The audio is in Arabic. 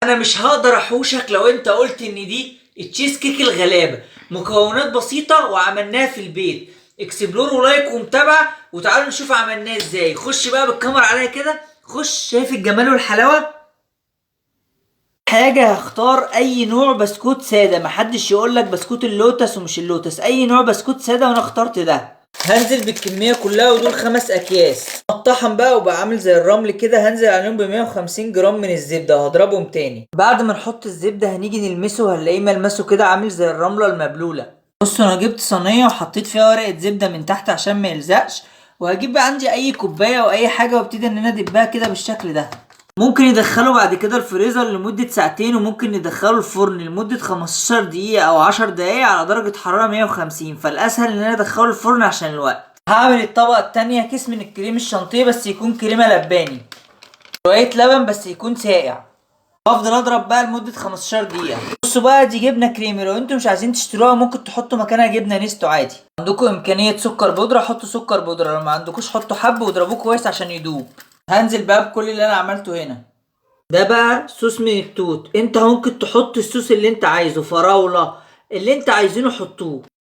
انا مش هقدر احوشك لو انت قلت ان دي التشيز كيك الغلابه. مكونات بسيطه وعملناها في البيت. اكسبلور ولايك ومتابعه، وتعالوا نشوف عملناها ازاي. خش بقى بالكاميرا عليا كده، خش. شايف الجمال والحلاوه؟ حاجه هختار اي نوع بسكوت ساده، محدش يقولك بسكوت اللوتس ومش اللوتس، اي نوع بسكوت ساده وانا اخترت ده. هنزل بالكميه كلها، ودول 5 اكياس. الطحن بقى وبقى عامل زي الرمل كده، هنزل عليهم ب 150 جرام من الزبده وهضربهم تاني. بعد ما نحط الزبده هنيجي نلمسه، هنلاقيه ملمسه كده عامل زي الرمله المبلوله. بصوا، انا جبت صينيه وحطيت فيها ورقه زبده من تحت عشان ما يلزقش، وهجيب بقى عندي اي كوبايه او اي حاجه وابتدي ان انا ادبها كده بالشكل ده. ممكن ندخله بعد كده الفريزر لمدة ساعتين، وممكن ندخله الفرن لمدة 15 دقيقة او 10 دقايق على درجة حرارة 150. فالاسهل ان انا ادخله الفرن عشان الوقت. هعمل الطبقة التانية كيس من الكريم الشانتيه، بس يكون كريمة لباني. شوية لبن بس يكون ساقع. هفضل اضرب بقى لمدة 15 دقيقة. بصوا بقى، دي جبنة كريمي. لو انتوا مش عايزين تشتروها ممكن تحطوا مكانها جبنة نستو عادي. عندكم امكانية سكر بودرة حطوا سكر بودرة، لو ما عندكوش حطوا حب واضربوه كويس عشان يدوب. هنزل بقى بكل اللي انا عملته هنا. ده بقى صوص من التوت. انت ممكن تحط الصوص اللي انت عايزه، فراولة، اللي انت عايزينه حطوه.